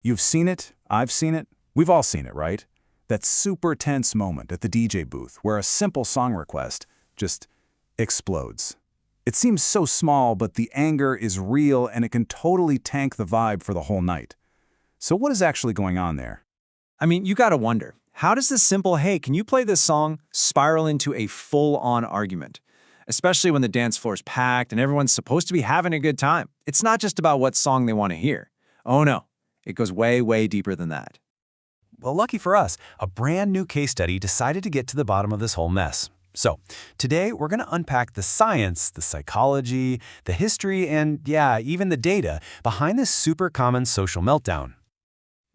You've seen it, I've seen it, we've all seen it, right? That super tense moment at the DJ booth where a simple song request just explodes. It seems so small, but the anger is real and it can totally tank the vibe for the whole night. So what is actually going on there? I mean, you gotta wonder, how does this simple, hey, can you play this song, spiral into a full-on argument? Especially when the dance floor is packed and everyone's supposed to be having a good time. It's not just about what song they want to hear. Oh no, it goes way, way deeper than that. Well, lucky for us, a brand new case study decided to get to the bottom of this whole mess. So, today we're going to unpack the science, the psychology, the history, and yeah, even the data behind this super common social meltdown.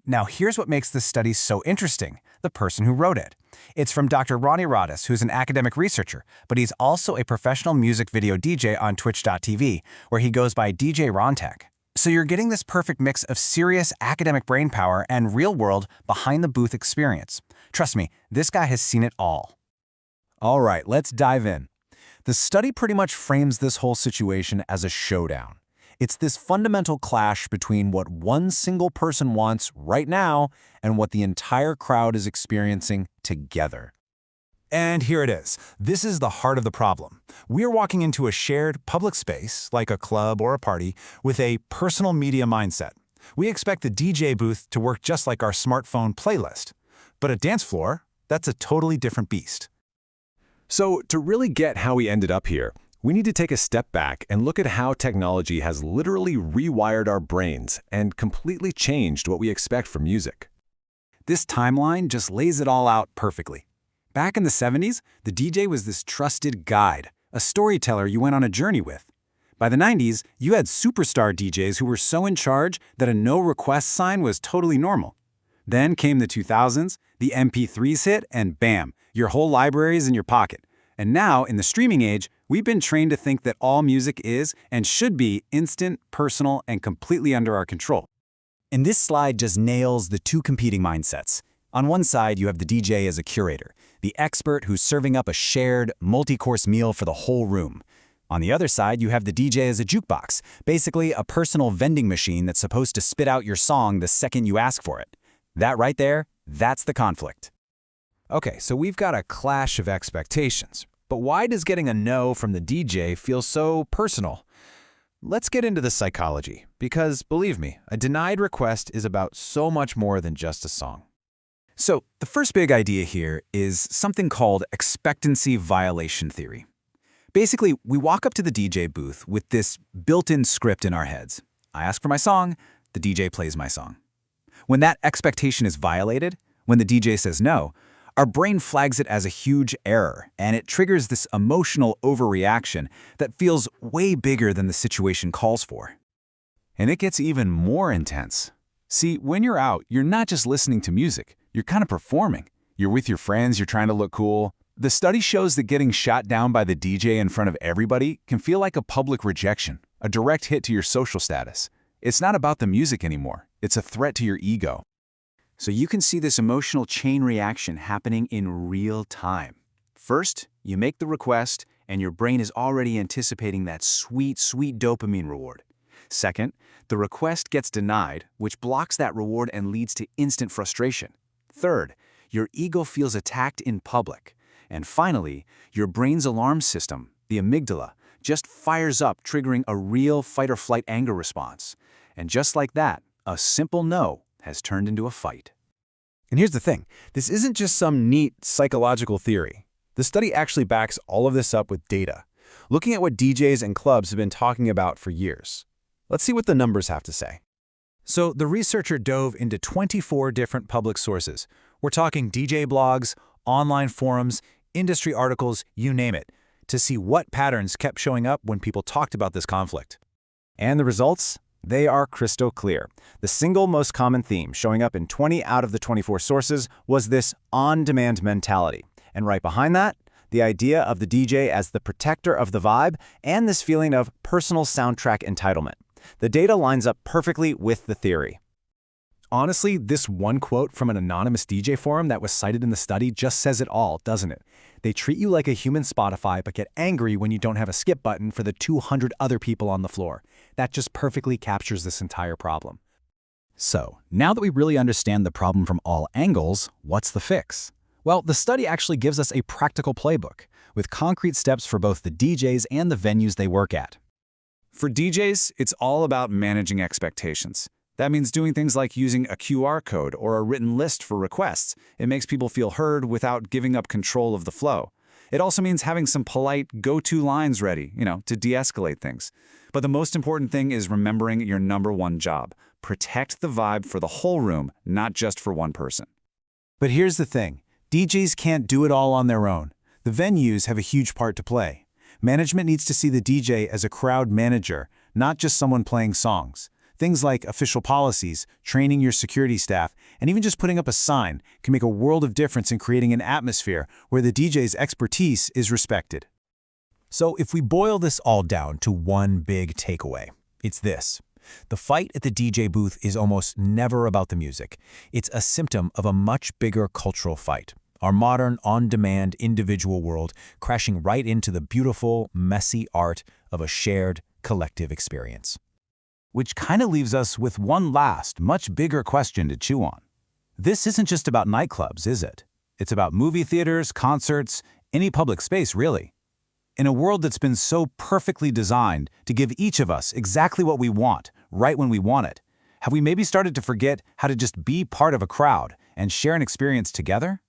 Now, here's what makes this study so interesting, the person who wrote it. It's from Dr. Rony Rodas, who's an academic researcher, but he's also a professional music video DJ on Twitch.tv, where he goes by DJ Rontech. So you're getting this perfect mix of serious academic brainpower and real-world behind-the-booth experience. Trust me, this guy has seen it all. All right, let's dive in. The study pretty much frames this whole situation as a showdown. It's this fundamental clash between what one single person wants right now and what the entire crowd is experiencing together. And here it is. This is the heart of the problem. We are walking into a shared public space, like a club or a party, with a personal media mindset. We expect the DJ booth to work just like our smartphone playlist. But at Dancefloor, that's a totally different beast. So, to really get how we ended up here, we need to take a step back and look at how technology has literally rewired our brains and completely changed what we expect from music. This timeline just lays it all out perfectly. Back in the 70s, the DJ was this trusted guide, a storyteller you went on a journey with. By the 90s, you had superstar DJs who were so in charge that a no request sign was totally normal. Then came the 2000s, the MP3s hit, and bam, your whole library is in your pocket. And now, in the streaming age, we've been trained to think that all music is and should be instant, personal, and completely under our control. And this slide just nails the two competing mindsets. On one side, you have the DJ as a curator, the expert who's serving up a shared, multi-course meal for the whole room. On the other side, you have the DJ as a jukebox, basically a personal vending machine that's supposed to spit out your song the second you ask for it. That right there, that's the conflict. Okay, so we've got a clash of expectations. But why does getting a no from the DJ feel so personal? Let's get into the psychology, because believe me, a denied request is about so much more than just a song. So the first big idea here is something called expectancy violation theory. Basically, we walk up to the DJ booth with this built-in script in our heads. I ask for my song, the DJ plays my song. When that expectation is violated, when the DJ says no, our brain flags it as a huge error, and it triggers this emotional overreaction that feels way bigger than the situation calls for. And it gets even more intense. See, when you're out, you're not just listening to music, you're kind of performing. You're with your friends, you're trying to look cool. The study shows that getting shot down by the DJ in front of everybody can feel like a public rejection, a direct hit to your social status. It's not about the music anymore, it's a threat to your ego. So you can see this emotional chain reaction happening in real time. First, you make the request, and your brain is already anticipating that sweet, sweet dopamine reward. Second, the request gets denied, which blocks that reward and leads to instant frustration. Third, your ego feels attacked in public. And finally, your brain's alarm system, the amygdala, just fires up, triggering a real fight-or-flight anger response. And just like that, a simple no has turned into a fight. And here's the thing, this isn't just some neat psychological theory. The study actually backs all of this up with data, looking at what DJs and clubs have been talking about for years. Let's see what the numbers have to say. So the researcher dove into 24 different public sources. We're talking DJ blogs, online forums, industry articles, you name it, to see what patterns kept showing up when people talked about this conflict. And the results? They are crystal clear. The single most common theme showing up in 20 out of the 24 sources was this on-demand mentality. And right behind that, the idea of the DJ as the protector of the vibe and this feeling of personal soundtrack entitlement. The data lines up perfectly with the theory. Honestly, this one quote from an anonymous DJ forum that was cited in the study just says it all, doesn't it? They treat you like a human Spotify but get angry when you don't have a skip button for the 200 other people on the floor. That just perfectly captures this entire problem. So, now that we really understand the problem from all angles, what's the fix? Well, the study actually gives us a practical playbook, with concrete steps for both the DJs and the venues they work at. For DJs, it's all about managing expectations. That means doing things like using a QR code or a written list for requests. It makes people feel heard without giving up control of the flow. It also means having some polite go-to lines ready, to de-escalate things. But the most important thing is remembering your number one job. Protect the vibe for the whole room, not just for one person. But here's the thing. DJs can't do it all on their own. The venues have a huge part to play. Management needs to see the DJ as a crowd manager, not just someone playing songs. Things like official policies, training your security staff, and even just putting up a sign can make a world of difference in creating an atmosphere where the DJ's expertise is respected. So if we boil this all down to one big takeaway, it's this. The fight at the DJ booth is almost never about the music. It's a symptom of a much bigger cultural fight. Our modern, on-demand, individual world crashing right into the beautiful, messy art of a shared, collective experience. Which kind of leaves us with one last, much bigger question to chew on. This isn't just about nightclubs, is it? It's about movie theaters, concerts, any public space, really. In a world that's been so perfectly designed to give each of us exactly what we want, right when we want it, have we maybe started to forget how to just be part of a crowd and share an experience together?